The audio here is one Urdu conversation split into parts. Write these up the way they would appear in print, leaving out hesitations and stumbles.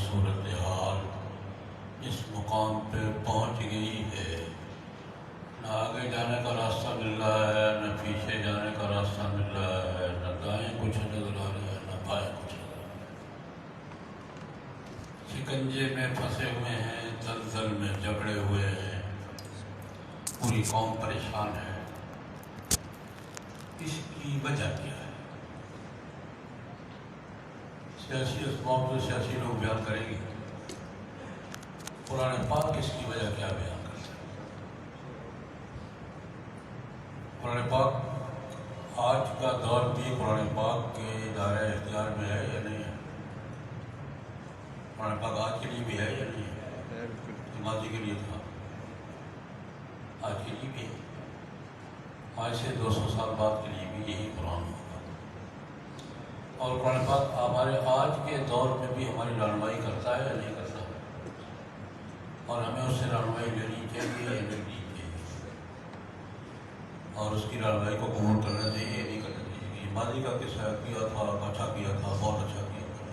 صورتحال اس مقام پہ پہنچ گئی ہے، نہ آگے جانے کا راستہ مل رہا ہے، نہ پیچھے جانے کا راستہ مل رہا ہے، نہ دائیں کچھ نظر آ رہا ہے، نہ بائیں کچھ نظر آ رہا ہے۔ شکنجے میں پھنسے ہوئے ہیں، دلدل میں جکڑے ہوئے ہیں، پوری قوم پریشان ہے۔ اس کی وجہ کیا ہے؟ سیاسی اسباب تو سیاسی لوگ بیان کریں گے، قرآن پاک اس کی وجہ کیا بیان کرتا ہے؟ قرآن پاک آج کا دور بھی قرآن پاک کے دائرہ اختیار میں ہے یا نہیں ہے؟ قرآن پاک آج کے لیے بھی ہے یا نہیں ہے؟ ماضی کے لیے تھا، آج کے لیے بھی ہے، آج سے 200 سال بعد کے لیے بھی یہی قرآن ہوگا۔ اور قرآن پاک ہمارے آج کے دور میں بھی ہماری رہنمائی کرتا ہے یا نہیں کرتا؟ اور ہمیں اس سے رہنمائی لینی چاہیے یا نہیں لینی چاہیے؟ اور اس کی رہنمائی کو قبول کرنا چاہیے یا نہیں کرنا چاہیے؟ یہ ماضی کا قصہ کیا تھا، اچھا کیا تھا، بہت اچھا کیا تھا،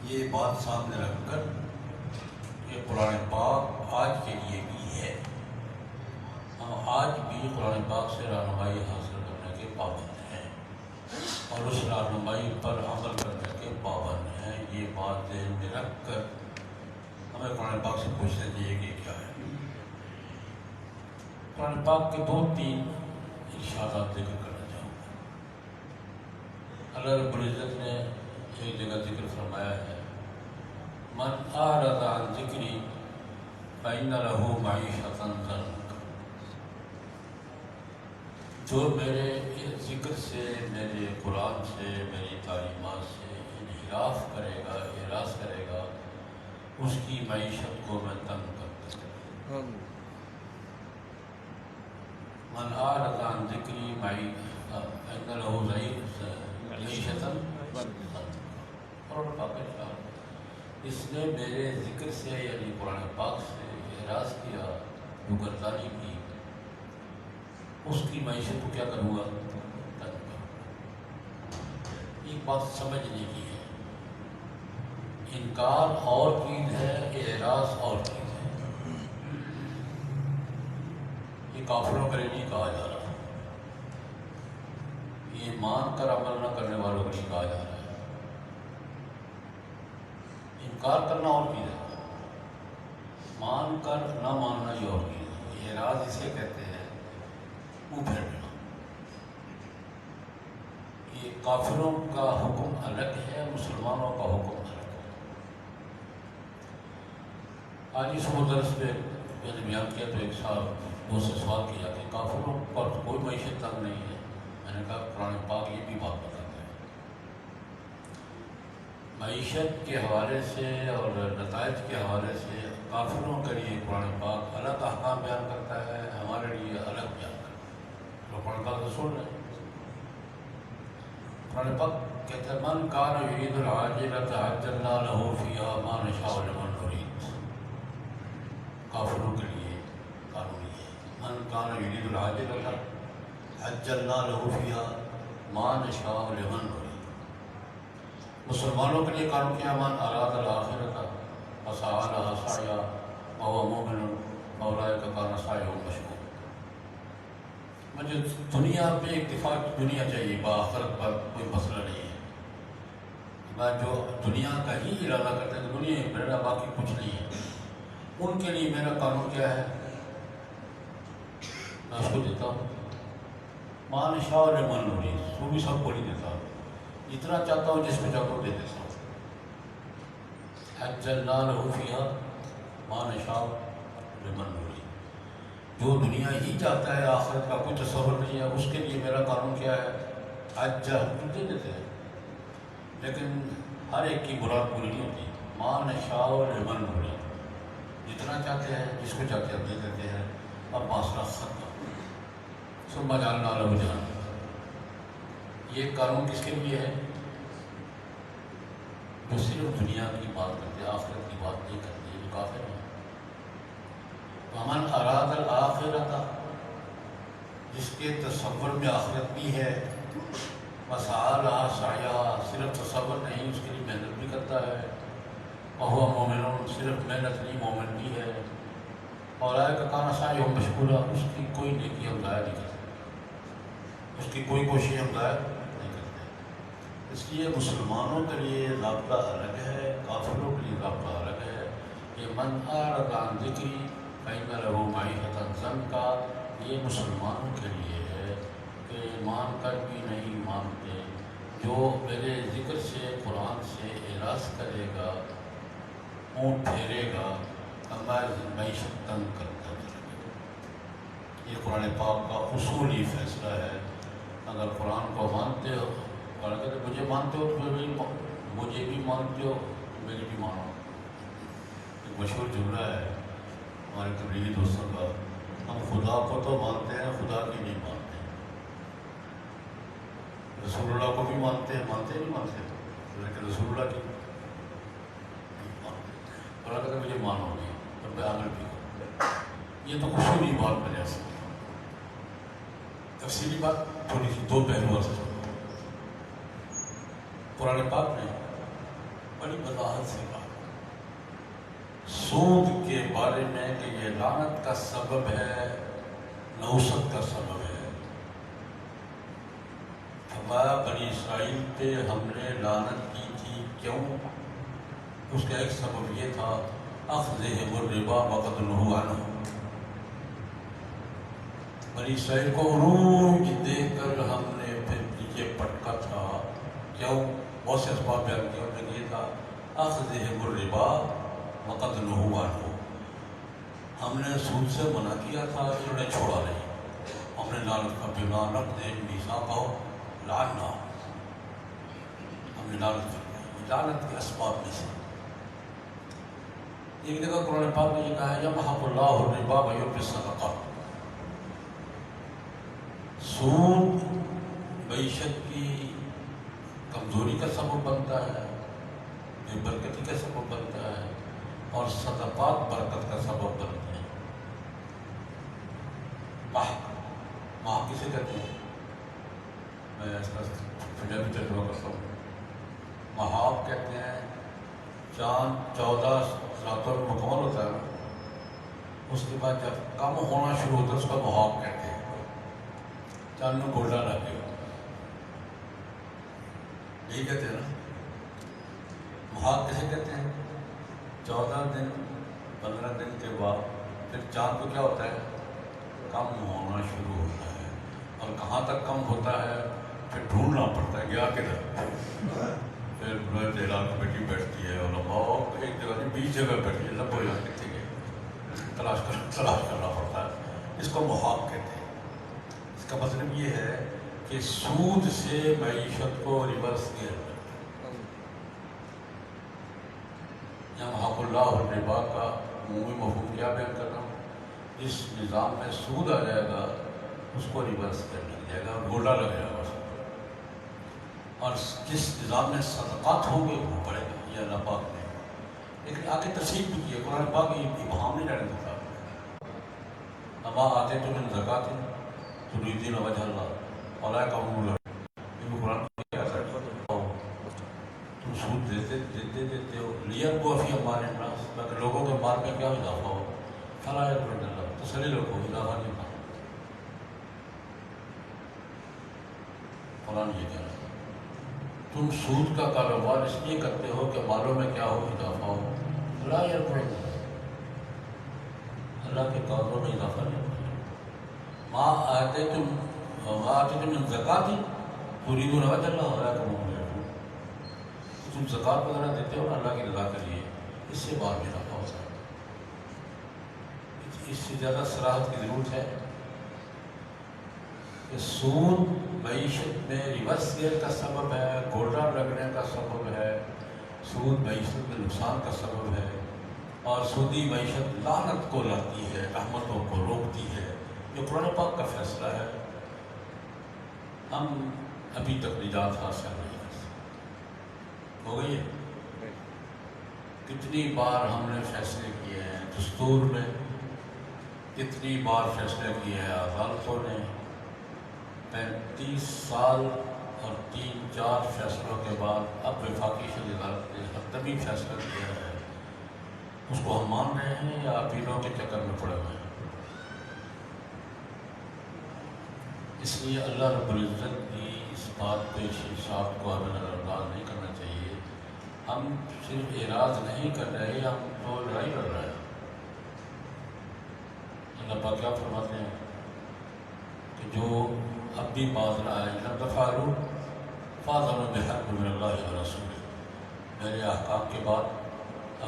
یہ بات سامنے رکھ کر کہ قرآن پاک آج کے لیے بھی ہے، ہم آج بھی قرآن پاک سے رہنمائی حاصل کرنے کے پابند ہیں اور اس رہنمائی پر عمل کرنے کے پابند ہیں۔ یہ بات ذہن میں رکھ کر ہمیں قرآن پاک سے پوچھنا چاہیے کہ کیا ہے۔ قرآن پاک کے 2-3 ارشادات ذکر کرنا چاہوں گا۔ اللہ رب العزت نے ایک جگہ ذکر فرمایا ہے، من اعرض عن ذکری فإن له معیشۃ ضنکا، جو میرے ذکر سے، میرے قرآن سے، میری تعلیمات سے انحراف کرے گا، اعراض کرے گا، اس کی معیشت کو میں تنگ کر دوں۔ من اعرض عن ذکری فإن له معیشۃ ضنکا، قرآن پاک کا ارشاد، اس نے میرے ذکر سے یعنی قرآن پاک سے اعراض کیا، روگردانی کی، اس کی معیشت کو کیا کروں گا؟ تنگ کروں گا۔ ایک بات سمجھنے کی ہے، انکار اور چیز ہے، اعراض اور چیز ہے۔ یہ کافروں کے لیے نہیں کہا جا رہا، یہ مان کر عمل نہ کرنے والوں کو نہیں کہا جا رہا ہے۔ انکار کرنا اور چیز ہے، مان کر نہ ماننا یہ اور چیز ہے۔ اعراض اسے کہتے ہیں منہ پھیر دینا۔ یہ کافروں کا حکم الگ ہے، مسلمانوں کا حکم الگ ہے۔ آج اس درس پہ میں نے بیان کیا تو ایک صاحب سے سوال کیا کہ کافروں پر کوئی معیشت تنگ نہیں ہے۔ میں نے کہا قرآن پاک یہ بھی بات بتاتا ہے، معیشت کے حوالے سے اور نتائج کے حوالے سے کافروں کے لیے قرآن پاک الگ احکام بیان کرتا ہے، ہمارے لیے الگ بیان کرتا ہے۔ تو قرآن پاک رسول ہے، قرآن پاک کہتا ہے من کان یرید العاجلۃ عجلنا لہ فیہا ما نشاء لمن نرید۔ کافروں کے لیے قانون یہ ہے، من کان یرید العاجلۃ عجلنا لہ فیہا ما نشاء لمن نرید۔ مسلمانوں کے لیے قانون کیا؟ من اراد الآخرۃ فسعی لہا سعیا وہو مؤمن فاولئک کان سعیہم مشکورا۔ مجھے دنیا پہ اکتفا دنیا چاہیے، بآخرت پر کوئی مسئلہ نہیں ہے۔ میں جو دنیا کا ہی ارادہ کرتے ہیں، دنیا ہی میرا، باقی کچھ نہیں ہے، ان کے لیے میرا قانون کیا ہے؟ میں اس کو دیتا ہوں ما نشاء لمن نرید، وہ بھی سب کو نہیں دیتا، جتنا چاہتا ہوں جس کو چاہتا ہوں دے دیتا ہوں۔ عجلنا لہ فیہا ما نشاء لمن نرید، جو دنیا ہی چاہتا ہے، آخرت کا کوئی تصور نہیں ہے، اس کے لیے میرا قانون کیا ہے؟ عجل دے دیتے ہیں، لیکن ہر ایک کی مراد پوری نہیں ہوتی۔ ما نشاء لمن نرید، جتنا چاہتے ہیں، جس کو چاہتے ہیں دے دیتے ہیں، اب معاملہ ختم۔ ثم جعلنا لہ جہنم، یہ قانون کس کے لیے ہے؟ جو صرف دنیا کی بات کرتے، آخرت کی بات نہیں کرتے، جو کافر ہیں۔ ومن اراد الآخرۃ، جس کے تصور میں آخرت بھی ہے، وسعی لہا سعیا، صرف تصور نہیں، اس کے لیے محنت بھی کرتا ہے، وہ مومن صرف محنت نہیں، مومن بھی ہے، اور آئے کا کانا سائی ہم مشغولہ، اس کی کوئی نیکی ہم ضائع نہیں کرتے، اس کی کوئی کوشش ہم ضائع نہیں کرتے۔ اس لیے مسلمانوں کے لیے ضابطہ الگ ہے، کافروں کے لیے ضابطہ الگ ہے۔ یہ من اعرض عن ذکری فإن له معیشة ضنکا، یہ مسلمانوں کے لیے ہے کہ مان کر بھی نہیں مانتے، جو میرے ذکر سے، قرآن سے اعراض کرے گا، منہ پھیرے گا، ہماری معیشت تنگ کرتا چلے گا۔ یہ قرآن پاک کا اصولی فیصلہ ہے۔ اگر قرآن کو مانتے ہو، اور اگر مجھے مانتے ہو تو مجھے بھی مانتے ہو، میری بھی مانو۔ ایک مشہور جملہ ہے ہمارے تبلیغی دوستوں کا، ہم خدا کو تو مانتے ہیں، خدا کی نہیں مانتے۔ رسول اللہ کو بھی مانتے ہیں، نہیں مانتے، لیکن رسول اللہ کی نہیں مانتے۔ اور اگر مجھے مانو گے تو میں عمل بھی کروں۔ یہ تو اصولی بات میں نے ایسا، تفصیلی بات تھوڑی سی دو پہلوؤں سے۔ قرآن پاک نے بڑی وضاحت سے کہا سود کے بارے میں کہ یہ لعنت کا سبب ہے، نحوست کا سبب ہے۔ ہمارا بنی اسرائیل پہ ہم نے لعنت کی تھی، کیوں؟ اس کا ایک سبب یہ تھا اخذہم الربا وقد نہوا عنہ۔ بنی اسرائیل کو عروج دیکھ کر ہم نے پھر پیچھے پٹکا تھا، کیوں؟ بہت سے اسباب بیان کیا، ان میں یہ تھا اخذہم الربا وقد نہوا عنہ، ہم نے سود سے منع کیا تھا، انہوں نے چھوڑا نہیں۔ ہم نے لعنت کا بنا نقض میثاقہ لعنا، ہم نے لعنت کی، لعنت کے اسباب میں سے۔ ایک جگہ قرآن پاک نے یہ کہا ہے یمحق اللہ الربا ویربی الصدقات، سود معیشت کی کمزوری کا سبب بنتا ہے، بے برکتی کا سبب بنتا ہے، اور صدقات برکت کا سبب بنتے ہیں۔ محق کسے کہتے ہیں؟ میں اس کا پنجابی ترجمہ کرتا ہوں۔ محاق کہتے ہیں چاند 14 راتوں میں مکمل ہوتا ہے، اس کے بعد جب کم ہونا شروع ہوتا ہے اس کا محاق کہتے ہیں، چاند میں گولڈا لگ گیا، یہی کہتے ہیں نا۔ محاق کسے کہتے ہیں؟ 14 دن 15 دن کے بعد پھر چاند کو کیا ہوتا ہے؟ کم ہونا شروع ہوتا ہے، اور کہاں تک کم ہوتا ہے پھر ڈھونڈنا پڑتا ہے، گیا کدھر؟ پھر اعلان کمیٹی بیٹھتی ہے، علماء ایک جگہ نہیں 20 جگہ بیٹھتی ہے، لب ہو جاتے کتنے گئے، تلاش کرنا پڑتا ہے۔ اس کو محاق کہتے ہیں۔ اس کا مطلب یہ ہے کہ سود سے معیشت کو ریورس کیا جاتا ہے۔ یمحق اللہ الربا کا عمومی مفہوم کیا بیان کر رہا ہوں؟ جس نظام میں سود آ جائے گا اس کو ریورس کر لگ جائے گا، گولڈا لگ جائے گا، اور جس نظام میں صدقات ہوں گے وہ بڑھے گا، یہ اللہ پاک نے لیکن آگے تفصیل بھی کی ہے۔ قرآن پاک ابہام نہیں رہنے دیتا۔ اما آتے تو من زکات تریدون وجہ اللہ اولئک هم المفلحون، قرآن کیا کہتا ہے؟ تم سود دیتے ہو لیربوا فی اموال الناس، تاکہ لوگوں کے مال میں کیا اضافہ ہو، فلا یربون اللہ، تسلی رکھو اضافہ نہیں ہوگا۔ قرآن یہ کہہ رہا ہے تم سود کا کاروبار اس لیے کرتے ہو کہ مالوں میں کیا ہو، اضافہ ہو، فلا یربون اللہ، اللہ کے کاروبار میں اضافہ نہیں ہوگا۔ ما آتیتم من زکات تریدون وجہ اللہ اولئک هم المفلحون، تم زکات وغیرہ دیتے ہو نا اللہ کی رضا کے لیے، اس سے بعد میں نفع ہوتا ہے۔ اس سے زیادہ صراحت کی ضرورت ہے کہ سود معیشت میں ریورس گیئر کا سبب ہے، گولڈا لگنے کا سبب ہے، سود معیشت میں نقصان کا سبب ہے، اور سودی معیشت لعنت کو لاتی ہے، رحمتوں کو روکتی ہے۔ یہ قرآن پاک کا فیصلہ ہے، ہم ابھی تک نجات حاصل نہیں کر سکتے۔ ہو گئی ہے؟ کتنی بار ہم نے فیصلے کیے ہیں دستور میں، کتنی بار فیصلے کیے ہیں عدالتوں نے، 35 سال اور 3-4 فیصلوں کے بعد اب وفاقی شدید عدالت نے حتمی فیصلہ کیا ہے اس کو ہم مان رہے ہیں یا اپیلوں کے چکر میں پڑے ہوئے ہیں؟ اس لیے اللہ رب العزت کی اس بات پہ شاپ کو ہمیں نظر انداز نہیں کرنا چاہیے. ہم صرف اعراض نہیں کر رہے، ہم تو لڑائی لڑ رہے ہیں. اللہ پاک کیا فرماتے ہیں کہ جو اب بھی باز رہا ہے لم تفعلوا فاعظموا بحرب من اللہ ورسولہ، میرے احکام کے بعد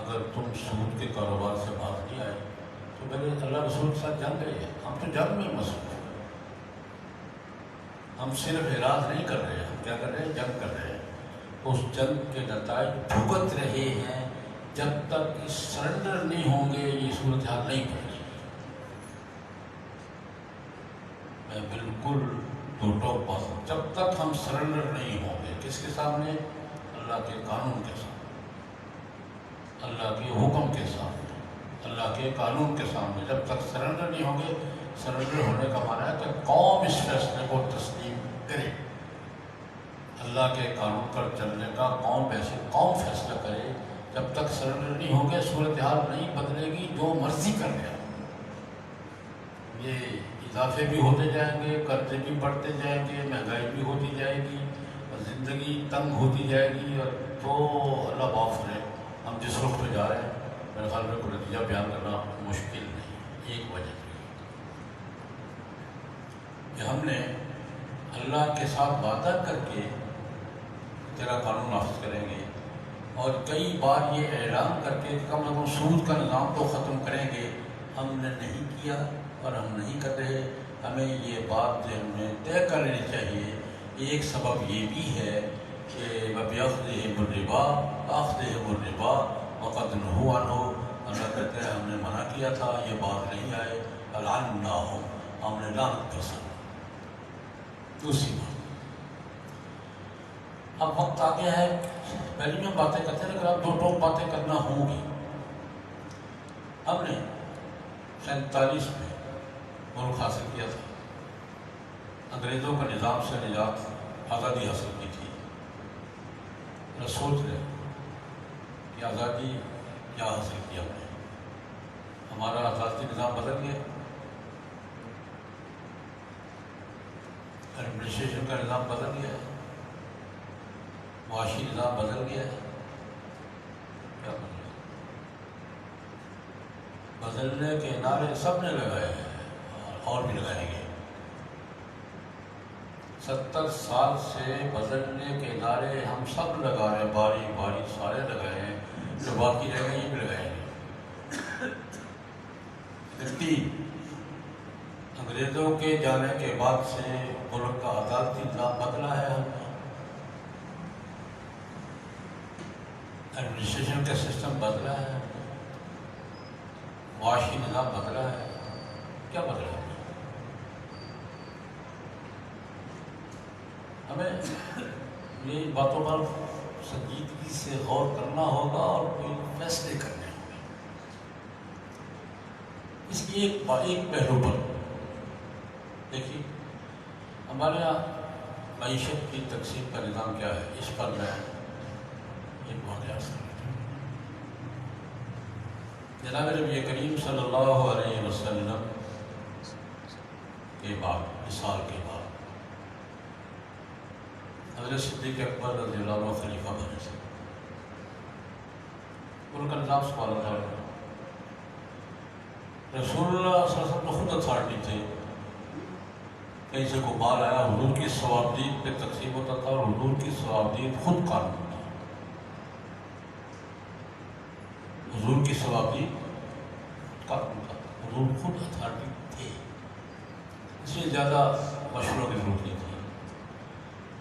اگر تم سود کے کاروبار سے باز نہیں آئے تو میرے اللہ رسول کے ساتھ جنگ رہی ہے. ہم تو جنگ میں مصروف ہیں. ہم صرف اعراض نہیں کر رہے ہیں، ہم کیا کر رہے ہیں؟ جنگ کر رہے ہیں. اس جنگ کے نتائج بھگت رہے ہیں. جب تک اس سرنڈر نہیں ہوں گے یہ صورتحال نہیں بنے گی. میں بالکل دو ٹوک بات ہوں. جب تک ہم سرنڈر نہیں ہوں گے کس کے سامنے؟ اللہ کے قانون کے سامنے، اللہ کے حکم کے سامنے، اللہ کے قانون کے سامنے جب تک سرنڈر نہیں ہوں گے. سرنڈر ہونے کا معنی ہے کہ قوم اس فیصلے کو تسلیم کرے. اللہ کے قانون پر چلنے کا قوم فیصلہ کرے. جب تک سرنڈر نہیں ہوں گے صورتحال نہیں بدلے گی. جو مرضی کر لیا، یہ اضافے بھی ہوتے جائیں گے، قرضے بھی بڑھتے جائیں گے، مہنگائی بھی ہوتی جائے گی، اور زندگی تنگ ہوتی جائے گی. اور تو اللہ معاف کرے، ہم جس رخ پہ جا رہے ہیں میرے خیال میں کوئی نتیجہ بیان کرنا مشکل نہیں. ایک وجہ کہ ہم نے اللہ کے ساتھ وعدہ کر کے تیرا قانون نافذ کریں گے، اور کئی بار یہ اعلان کر کے کم از کم سود کا نظام تو ختم کریں گے. ہم نے نہیں کیا اور ہم نہیں کر رہے. ہمیں یہ بات ذہن میں طے کر لینی چاہیے. ایک سبب یہ بھی ہے کہ وَبِأَخْذِهِمُ الرِّبَا أَخْذِهِمُ الرِّبَا وَقَدْ نُهُوا عَنْهُ. اللہ کہتے ہیں ہم نے منع کیا تھا، یہ بات نہیں آئے. فَلَعَنَّاهُمْ، ہم نے لعنت بھیجا. دوسری بات، اب وقت آ گیا ہے، پہلی میں باتیں کرتے ہیں لیکن اب دو ٹوک باتیں کرنا ہوں گی. ہم نے 47 میں ملک حاصل کیا تھا، انگریزوں کا نظام سے نجات، آزادی حاصل کی تھی. سوچ رہے کہ آزادی کیا حاصل کیا ہم نے؟ ہمارا آزادی نظام بدل گیا، ایڈمنسٹریشن کا نظام بدل گیا، معاشی نظام بدل گیا. کیا بدلنے کے نعرے سب نے لگائے ہیں اور بھی لگائیں گے. 70 سال سے بدلنے کے نعرے ہم سب لگا رہے ہیں، باری باری سارے لگائے ہیں. جو باقی رہ گئے یہ بھی لگائیں گے. انگریزوں کے جانے کے بعد سے ملک کا عدالتی نظام بدلا ہے، ہم نے ایڈمنسٹریشن کا سسٹم بدلا ہے، معاشی نظام بدلا ہے. کیا بدلا ہے؟ ہمیں یہ باتوں پر سنجیدگی سے غور کرنا ہوگا اور کوئی فیصلے کرنے ہوں گے. اس کی ایک پہلو پر دیکھیے، ہمارے یہاں معیشت کی تقسیم کا نظام کیا ہے، اس پر میں ایک واقعہ جناب نبی کریم صلی اللہ علیہ وسلم کے بعد، مثال کے بعد حضرت صدیق اکبر رضی اللہ عنہ خلیفہ بنے تھے. ان کا نظام سوال تھا. رسول اللہ صلی اللہ علیہ وسلم خود اتھارٹی تھے. کہیں سے کو بال آیا، حضور کی ثوابدید پہ تقسیم ہوتا تھا، اور حضور کی ثوابدید خود قانون تھا. حضور کی ثوابدید قانون تھا، حضور خود اتھارٹی تھے. اس سے زیادہ مشوروں کی ضرورت نہیں تھی.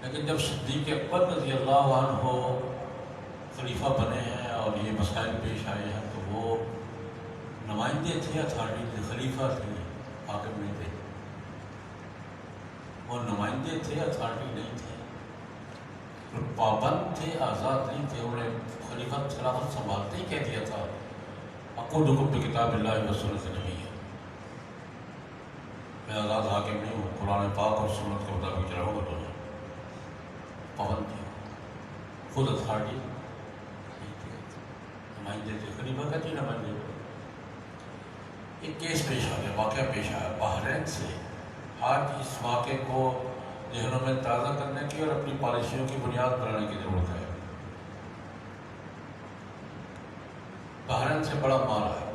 لیکن جب صدیق اکبر رضی اللہ عنہ خلیفہ بنے ہیں اور یہ مسائل پیش آئے ہیں تو وہ نمائندے تھے، اتھارٹی تھے، خلیفہ تھے، حاکم نہیں تھے. وہ نمائندے تھے، اتھارٹی نہیں تھے. پابند تھے، آزاد نہیں تھے. انہوں نے خلیفہ خلافت سنبھالتے ہی کہہ دیا تھا اقودکم بکتاب اللہ و سنت نبی، میں آزاد حاکم نہیں ہوں، قرآن پاک اور سنت کے مطابق چلاؤں گا. تو پابند تھے، خود اتھارٹی نہیں تھے، نہیں دیتے، خلیفہ کا چیز نہ بن جائے۔ ایک کیس پیش آ گیا، واقعہ پیش آیا بحرین سے۔ آج اس واقعے کو ذہنوں میں تازہ کرنے کی اور اپنی پالیسیوں کی بنیاد بنانے کی ضرورت ہے۔ بحرین سے بڑا مال ہے،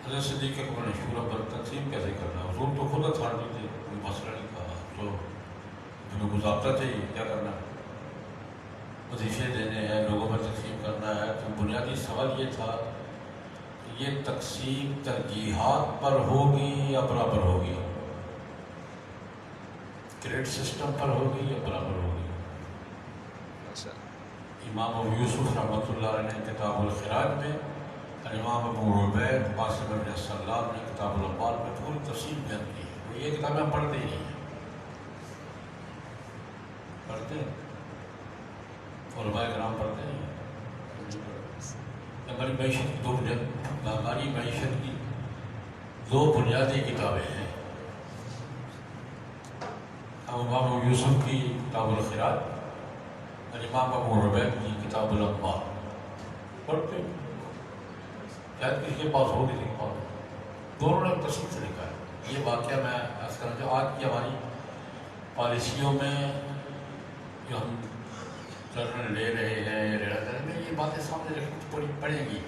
حضرت صدیق اکبر نے شورا پر تقسیم کیسے کرنا، حضور تو خود اتھارٹی تھے، کوئی مسئلہ نہیں کہا، تو تمہیں کو ضابطہ چاہیے کیا کرنا ہے، وظیفے دینے ہیں، لوگوں میں تقسیم کرنا ہے۔ تو بنیادی سوال یہ تھا کہ یہ تقسیم ترجیحات پر ہوگی یا برابر ہوگی، کریڈٹ سسٹم پر ہوگی یا برابر ہوگی۔ امام ابو یوسف رحمۃ اللہ علیہ نے کتاب الخراج میں، اور امام ابو عبید قاسم بن سلام نے کتاب الاموال میں پوری تفصیل بیان کی ہے۔ وہ یہ کتابیں ہم پڑھتے ہی نہیں ہیں، پڑھتے ہیں علماء کرام پڑھتے ہیں۔ ہماری معیشت کی دو بنیادی کتابیں ہیں، امام ابو یوسف کی کتاب الخراج اور امام ابو عبید کی کتاب الاموال پڑھتے ہیں۔ شاید کسی کے پاس ہو کسی کے پاس، دونوں نے تفصیل سے لکھا ہے۔ یہ واقعہ میں عرض کرنا جو آج کی ہماری پالیسیوں میں جو ہم چلن لے رہے ہیں، رہنے میں یہ باتیں سامنے رکھنی پڑیں گی۔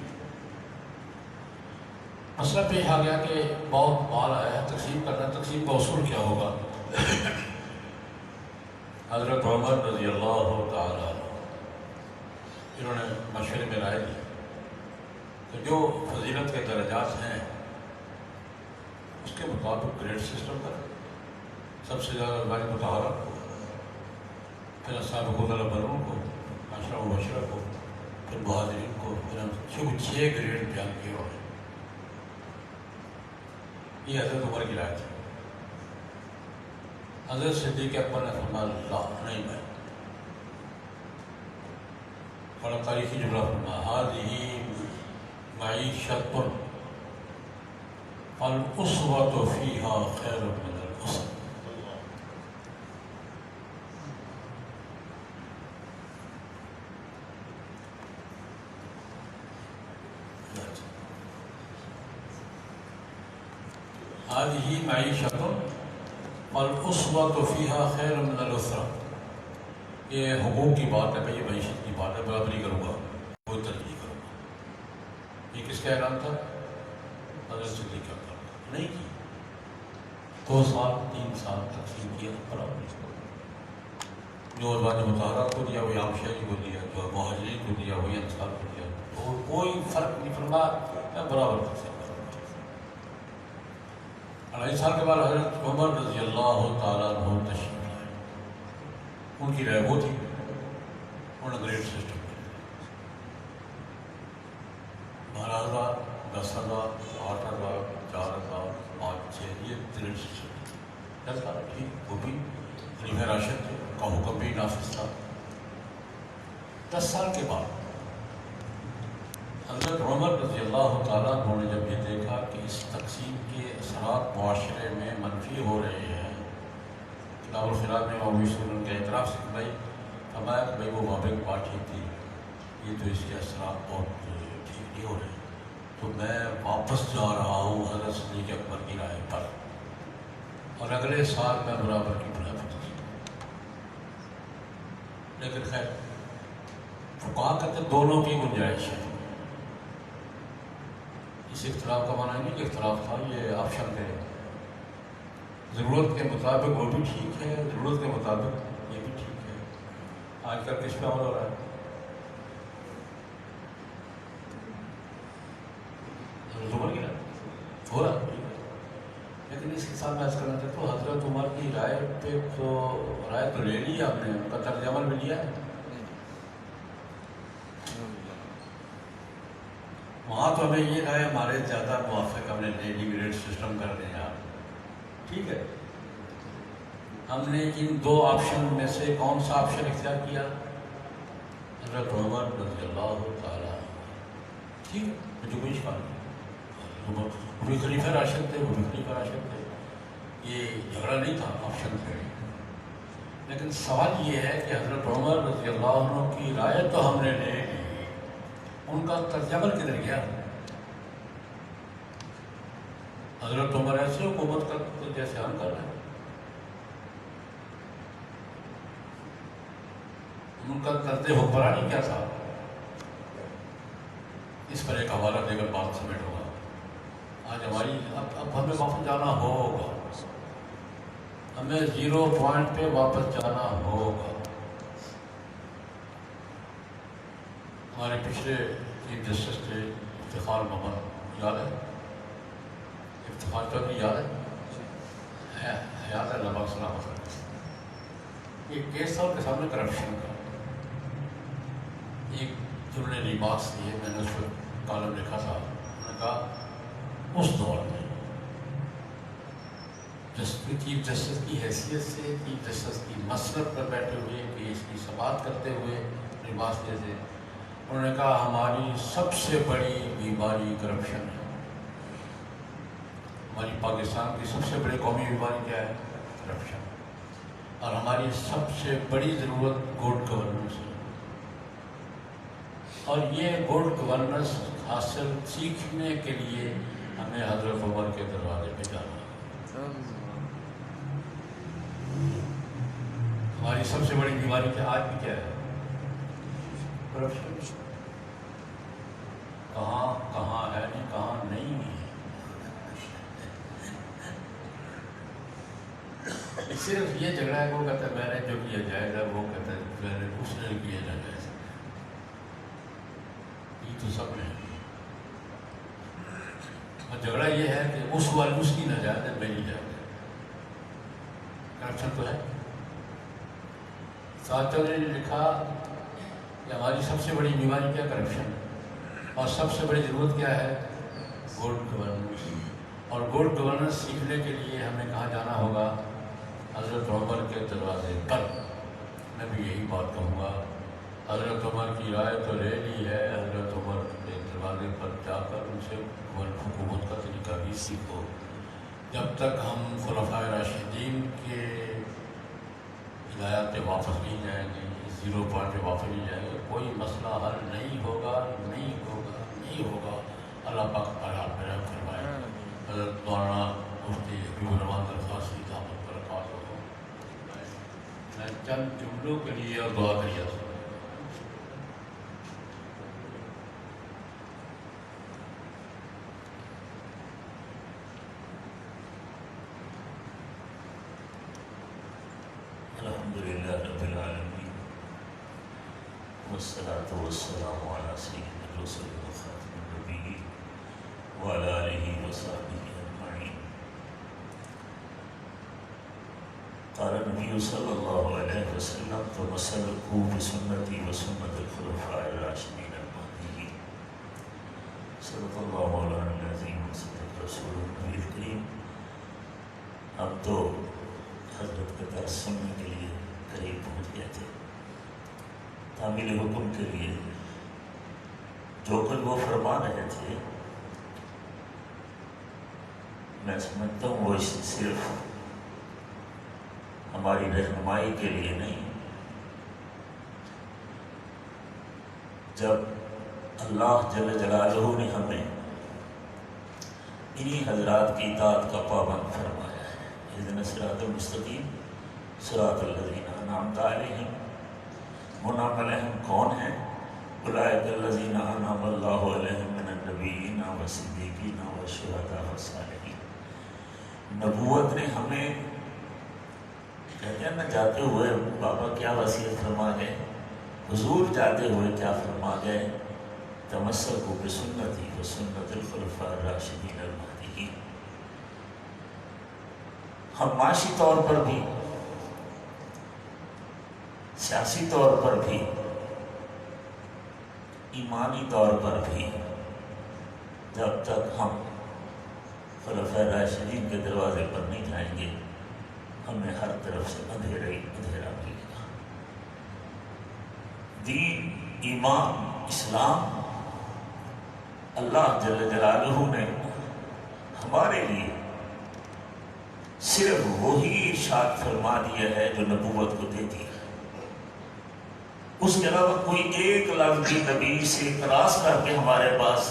مسئلہ پیش آ گیا کہ بہت مال آیا ہے، تقسیم کرنا، تقسیم کا اصول کیا ہوگا۔ حضرت عمر رضی اللہ تعالیٰ عنہ انہوں نے مشورے میں رائے دی کہ جو فضیلت کے درجات ہیں اس کے مطابق گریڈ سسٹم پر سب سے زیادہ ازواج مطہرات کو، پھر اصحاب فضل برون کو، عشرہ مبشرہ کو، پھر مہاجرین کو، پھر 6 گریڈ بیان کیے ہوئے۔ یہ حضرت عمر کی رائے تھی۔ حضرت صدیق اکبر نے فرمایا لا، نہیں میں بڑا تاریخی جملہ فرمایا، هذه معیشۃ فالأسوة فیہا خیر من الأسر۔ هذه معیشۃ فالأسوة فیہا خیر من الأسرہ۔ یہ حقوق کی بات ہے بھائی، یہ معیشت کی بات ہے، برابری کروں گا، کوئی ترجیح کروں گا۔ یہ کس کا اعلان تھا؟ حضرت صدیق کا نہیں کی۔ 2 سال 3 سال تقسیم کیا برابری، جو ازواج مطہرات کو دیا وہی عام شہری کو دیا، جو مہاجرین کو دیا وہی انصار کو دیا، اور کوئی فرق نہیں فرمایا، برابر تقسیم کروں گا۔ 2.5 سال کے بعد حضرت عمر رضی اللہ تعالیٰ عنہ تشریف لائے۔ ان کی رائے وہ تھی، انہوں نے گریڈ سسٹم کیا، 12,000 10,000 8,000 4,000 5 6 یہ گریڈ سسٹم 10 سال ٹھیک، وہ بھی خلیفہ راشد تھے، ان کا حکم بھی نافذ تھا۔ 10 سال کے بعد حضرت عمر رضی اللہ تعالیٰ عنہ نے جب یہ دیکھا کہ اس تقسیم کے اثرات معاشرے میں منفی ہو رہے ہیں، کتاب الخراج میں ابو یوسف ان کے اعتراف سے بھائی فرمایا کہ بھائی وہ مابق بات ٹھیک تھی، یہ تو اس کے اثرات بہت ٹھیک نہیں ہو رہے، تو میں واپس جا رہا ہوں حضرت صدیق اکبر کی رائے پر، اور اگلے سال میں برابر کی بنا پر تقسیم۔ لیکن خیر فقہا کہتے دونوں کی گنجائش ہے۔ اس اختلاف کا معنی نہیں کہ اختلاف تھا، یہ آپشن تھے، ضرورت کے مطابق وہ بھی ٹھیک ہے، ضرورت کے مطابق یہ بھی ٹھیک ہے۔ آج کل کس پہ عمل ہو رہا ہے؟ عمر کی رائے ہو رہا ہے، لیکن اس کے ساتھ میں کرنا چاہتا ہوں حضرت عمر کی رائے پہ تو رائے تو لے لی آپ نے، ان کا طرز عمل بھی لیا ہے، وہاں تو ہمیں یہ رائے ہمارے زیادہ موافق ہم نے لے لی، گریڈ سسٹم کر دیں آپ، ٹھیک ہے۔ ہم نے ان 2 آپشن میں سے کون سا آپشن اختیار کیا؟ حضرت عمر رضی اللہ تعالیٰ، ٹھیک ہے، مجھے کوئی اشکال نہیں، وہ بھی خلیفہ راشد تھے، وہ بھی خلیفہ راشد تھے، یہ جھگڑا نہیں تھا، آپشن تھے۔ لیکن سوال یہ ہے کہ حضرت عمر رضی اللہ عنہ کی رائے تو ہم نے لے لی، ان کا طرز عمل کدھر گیا؟ حضرت عمر ایسے حکومت کرتے جیسے ہم کر رہے ہیں. ان کا طرز حکمرانی کیا تھا؟ اس پر ایک حوالہ دے کر بات سمیٹ ہوگا. آج ہماری اب ہمیں واپس جانا ہوگا، ہمیں 0 پوائنٹ پہ واپس جانا ہوگا. ہمارے پچھلے چیف جسٹس تھے افتخار محمد، یاد ہے؟ افتخار چودھری یاد ہے؟ یاد ہے؟ اللہ پاک سلامت رکھے. ایک کیس تھا ان کے سامنے کرپشن کا. ایک جنہوں نے ریمارکس دیے، میں نے اس پر کالم لکھا تھا. انہوں نے کہا اس دور میں چیف جسٹس کی حیثیت سے، چیف جسٹس کی مسلط پر بیٹھے ہوئے کیس کی سماعت کرتے ہوئے ریمارکس دیے تھے. انہوں نے کہا ہماری سب سے بڑی بیماری کرپشن ہے. ہماری پاکستان کی سب سے بڑی قومی بیماری کیا ہے؟ کرپشن. اور ہماری سب سے بڑی ضرورت گڈ گورننس ہے. اور یہ گڈ گورننس حاصل سیکھنے کے لیے ہمیں حضرت عمر کے دروازے پہ جانا ہے. ہماری سب سے بڑی بیماری کیا آج بھی کیا ہے؟ کرپشن. کہاں ہے نہیں، کہاں نہیں ہے. صرف یہ جھگڑا ہے، وہ کہتا ہے میں نے جو کیا جائز ہے، وہ کہتا ہے میں نے اس نے کیا جائز. یہ تو سب میں ہے. اور جھگڑا یہ ہے کہ اس کی ناجائز ہے، میری جائز ہے. کرپشن تو ہے. ساتھ چودھری نے لکھا کہ ہماری سب سے بڑی بیماری کیا؟ کرپشن. اور سب سے بڑی ضرورت کیا ہے؟ Good governance. اور گڈ گورننس سیکھنے کے لیے ہمیں کہاں جانا ہوگا؟ حضرت عمر کے دروازے پر. میں بھی یہی بات کہوں گا، حضرت عمر کی رائے تو لے لی ہے، حضرت عمر کے دروازے پر جا کر ان سے حکومت کا طریقہ بھی سیکھو. جب تک ہم خلفائے راشدین کے ہدایات پہ واپس نہیں جائیں گے، 0 پوائنٹ پہ واپس نہیں جائیں گے، کوئی مسئلہ حل نہیں ہوگا. اللہ پاک حالات میں رحم فرمائے. حضرت مولانا مفتی حبیب الرحمان درخواست کی دعوت پر رکھواس ہو. میں چند جملوں کے لیے اور دعا کریے. الحمدللہ رب العالمین والصلاة والسلام علی سید الرسل وخاتم النبیین وعلی آلہ وصحبہ اجمعین. قال النبی صلی اللہ علیہ وسلم تمسکوا بسنتی وسنت الخلفاء الراشدین المہدیین. صدق اللہ مولانا العظیم وصدق رسول النبی الکریم. ہم تو حضرت کا درس سننے کے لیے قریب پہنچ گئے تھے. تعمیل حکم کے لیے جو کچھ وہ فرما رہے تھے، میں سمجھتا ہوں وہ صرف ہماری رہنمائی کے لیے نہیں. جب اللہ جل جلالہ نے ہمیں انہی حضرات کی اطاعت کا پابند فرمایا ہے. اہدنا الصراط المستقیم صراط الذین انعمت علیہم. منعم علیہم کون ہیں؟ اولئک الذین انعم اللہ علیہم من النبیین والصدیقین والشہداء والصالحین. نبوت نے ہمیں کہتے ہیں نا، جاتے ہوئے بابا کیا وصیت فرما گئے، حضور جاتے ہوئے کیا فرما گئے؟ تمسکوا بسنتی وسنت الخلفاء الراشدین المہدیین. ہم معاشی طور پر بھی، سیاسی طور پر بھی، ایمانی طور پر بھی، جب تک ہم خلفاء راشدین کے دروازے پر نہیں جائیں گے، ہمیں ہر طرف سے اندھیرا ہی اندھیرا ملے گا. دین، ایمان، اسلام اللہ جل جلالہ نے ہمارے لیے صرف وہی ارشاد فرما دیا ہے جو نبوت کو دیتی ہے. اس کے علاوہ کوئی ایک لفظ بھی نبی سے کراس کر کے ہمارے پاس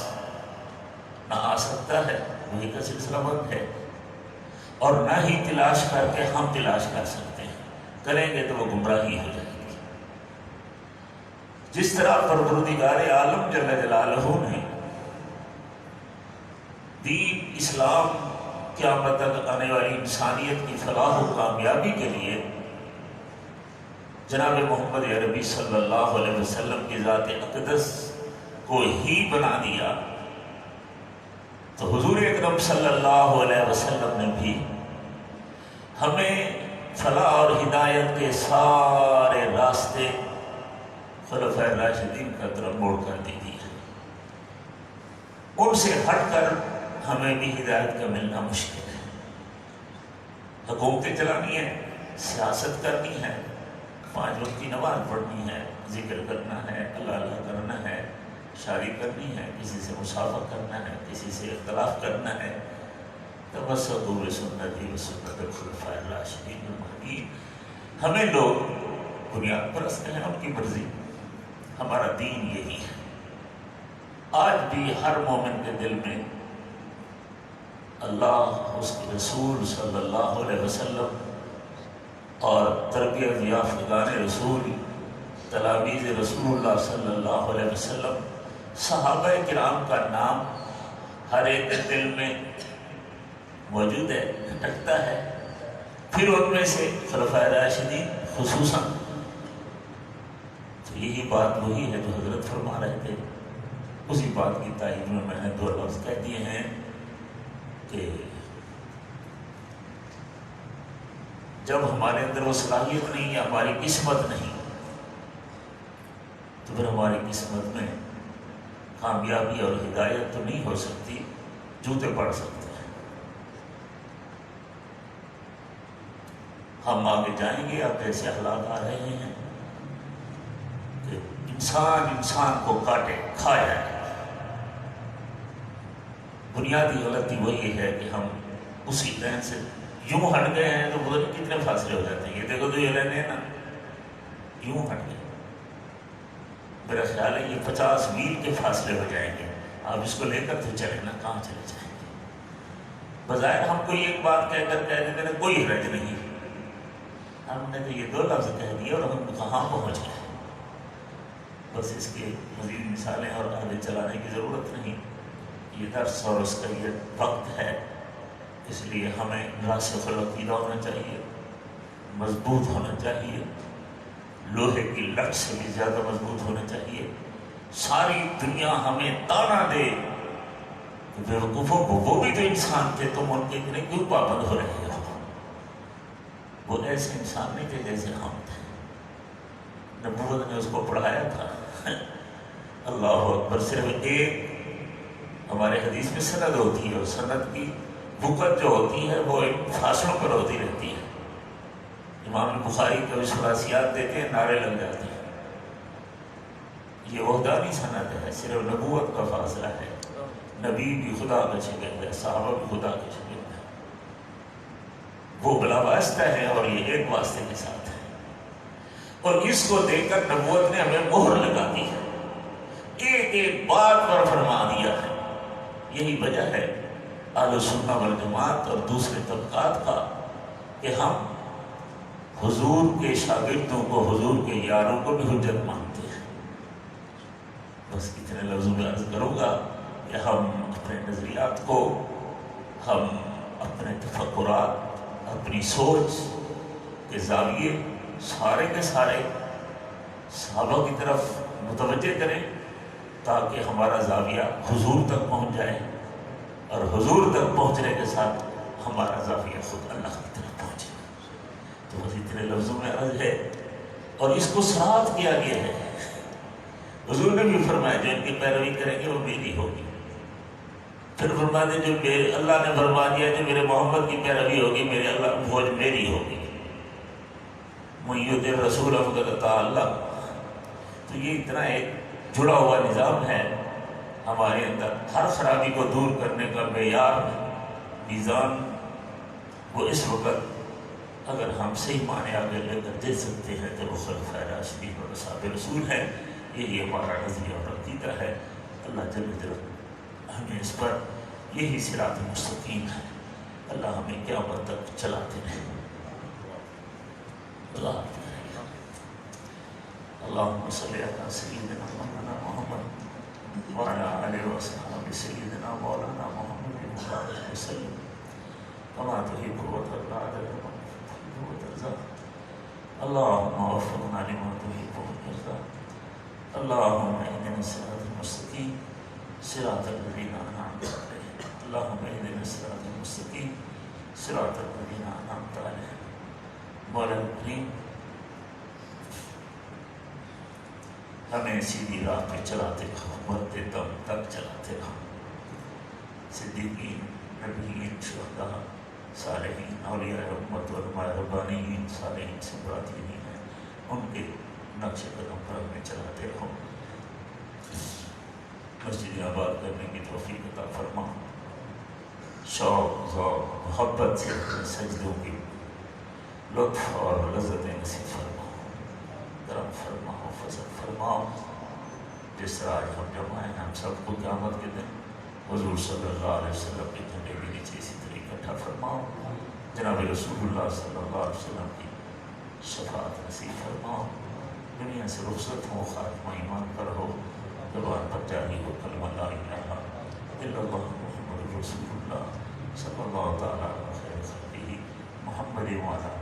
نہ آ سکتا ہے، وہی کا سلسلہ بند ہے، اور نہ ہی تلاش کر کے ہم تلاش کر سکتے ہیں، کریں گے تو وہ گمراہی ہو جائے گی۔ جس طرح پروردگار عالم جل جلالہ نے دین اسلام قیامت تک آنے والی انسانیت کی فلاح و کامیابی کے لیے جناب محمد عربی صلی اللہ علیہ وسلم کی ذات اقدس کو ہی بنا دیا، تو حضور اکرم صلی اللہ علیہ وسلم نے بھی ہمیں فلاح اور ہدایت کے سارے راستے خلفائے راشدین کا طرف موڑ کر دے دیے۔ ان سے ہٹ کر ہمیں بھی ہدایت کا ملنا مشکل ہے۔ حکومتیں چلانی ہے، سیاست کرنی ہے، 5 وقت کی نماز پڑھنی ہے، ذکر کرنا ہے، اللہ اللہ کرنا ہے، شادی کرنی ہے، کسی سے مصافحہ کرنا ہے، کسی سے اختلاف کرنا ہے، تمسکوا بسنتی وسنت الخلفاء الراشدین المہدیین۔ ہمیں لوگ بنیاد پرست ہیں، ان کی مرضی، ہمارا دین یہی ہے۔ آج بھی ہر مومن کے دل میں اللہ، اس کے رسول صلی اللہ علیہ وسلم اور تربیت یافتگان رسول، تلامید رسول اللہ صلی اللہ علیہ وسلم، صحابہ کرام کا نام ہر ایک کے دل میں موجود ہے، کھٹکتا ہے۔ پھر ان میں سے خلفائے راشدین خصوصاً، تو یہی بات وہی ہے جو حضرت فرما رہے تھے، اسی بات کی تائید میں نے 2 لفظ کہہ دیے ہیں کہ جب ہمارے اندر وہ صلاحیت نہیں ہے، ہماری قسمت نہیں، تو پھر ہماری قسمت میں کامیابی اور ہدایت تو نہیں ہو سکتی، جوتے پڑ سکتے ہیں۔ ہم آگے جائیں گے، اب ایسے حالات آ رہے ہیں کہ انسان کو کاٹے کھا جائے۔ بنیادی غلطی وہی ہے کہ ہم اسی لین سے یوں ہٹ گئے ہیں تو پتہ نہیں کتنے فاصلے ہو جاتے ہیں۔ یہ دیکھو تو یہ لین ہے نا، یوں ہٹ گئے، میرا خیال ہے یہ 50 میل کے فاصلے ہو جائیں گے۔ آپ اس کو لے کر تو چلیں نا، کہاں چلے جائیں گے؟ بظاہر ہم کوئی ایک بات کہہ کر کہہ دیتے ہیں کوئی حرج نہیں، ہم نے تو یہ 2 لفظ کہہ دیے اور ہم کہاں پہنچ گئے۔ بس اس کی مزید مثالیں اور آگے چلانے کی ضرورت نہیں، یہ درس اور اس کا یہ وقت ہے، اس لیے ہمیں راسخ العقیدہ ہونا چاہیے، مضبوط ہونا چاہیے، لوہے کی لٹ سے بھی زیادہ مضبوط ہونا چاہیے۔ ساری دنیا ہمیں تانا دے کہ بیوقوفوں وہ بھی تو انسان تھے، تم ان کے اتنے کیوں پابند ہو رہے ہو؟ وہ ایسے انسان نہیں تھے جیسے ہم تھے، نبوت نے اس کو پڑھایا تھا۔ اللہ اکبر۔ صرف ایک ہمارے حدیث میں سند ہوتی ہے، اور سند کی بکت جو ہوتی ہے وہ فاصلوں پر ہوتی رہتی ہے۔ امام بخاری کبھی ثلاثیات دیتے ہیں، نعرے لگ جاتے ہیں، یہ وحدانی سند ہے، صرف نبوت کا فاصلہ ہے۔ نبی بھی خدا کا شاگرد ہے، صحابہ بھی خدا کے شاگرد ہیں، وہ بلا واسطہ ہے اور یہ ایک واسطے کے ساتھ ہے، اور اس کو دیکھ کر نبوت نے ہمیں مہر لگا دی ہے، ایک ایک بات پر فرما دیا ہے۔ یہی وجہ ہے اہل سنہ والجماعت اور دوسرے طبقات کا کہ ہم حضور کے شاگردوں کو، حضور کے یاروں کو بھی حجت مانتے ہیں۔ بس اتنے لفظوں میں عرض کروں گا کہ ہم اپنے نظریات کو، ہم اپنے تفکرات، اپنی سوچ کے زاویے سارے کے سارے صحابہ کی طرف متوجہ کریں، تاکہ ہمارا زاویہ حضور تک پہنچ جائے، اور حضور تک پہنچنے کے ساتھ ہمارا زاویہ خود اللہ کی طرف پہنچے۔ تو بس اتنے لفظوں میں عرض ہے، اور اس کو صراحت کیا گیا ہے۔ حضور نے بھی فرمایا جو ان کی پیروی کریں گے وہ میری ہوگی۔ پھر فرما دے جو میرے، اللہ نے فرما دیا جو میرے محمد کی پیروی ہوگی، میرے اللہ فوج میری ہوگی۔ میت رسول فقد اطاع اللہ۔ تو یہ اتنا ایک جڑا ہوا نظام ہے ہمارے اندر۔ ہر خرابی کو دور کرنے کا معیار، میزان، وہ اس وقت اگر ہم صحیح معنی آگے لے کر دے سکتے ہیں تو وہ خلفائے راشدین اور اصحاب رسول ہیں. یہی ہمارا نظریہ اور عقیدہ ہے. اللہ جل جلالہ ہمیں اس پر یہی صراط مستقیم ہے. اللہ ہمیں قیامت تک چلاتے رہے. اللہم صلی علی سیدنا مولانا محمد وعلی آلہ وصحبہ سیدنا مولانا محمد مبارک وسلم کما تحب وترضى وترضى. اللہم وفقنا لما تحب وترضى. اللہم اهدنا الصراط المستقیم صراط الذین انعمت علیہم. اللہم اهدنا الصراط المستقیم صراط الذین انعمت علیہم. مولا کریم ہمیں سیدھی راہ پہ چلاتے رہو، مرتے دم تک چلاتے رہو. صدیقین، نبیین، شہداء، صالحین، اولیاء امت، علماء ربانیین، صالحین سے مراد یہی ہیں. ان کے نقش قدم پر ہمیں چلاتے رہو. مسجد آباد کرنے کی توفیق عطا فرما. شوق، ذوق، محبت سے سجدوں کی لطف اور لذت نصیب فرما. کرم فرماؤ، فضل فرماؤ. جس طرح آج ہم جمع ہیں، ہم سب کو قیامت کے دن حضور صلی اللہ علیہ وسلم کے جھنڈے کے نیچے اسی طرح اکٹھا فرماؤ. جناب رسول اللہ صلی اللہ علیہ وسلم کی شفاعت نصیب فرماؤ. دنیا سے رخصت ہو، خاتمہ ایمان پر ہو، زبان پر جاری ہو کلمہ لا الہ الا اللہ محمد رسول اللہ صلی اللہ تعالیٰ علیہ وسلم محمد وعلیٰ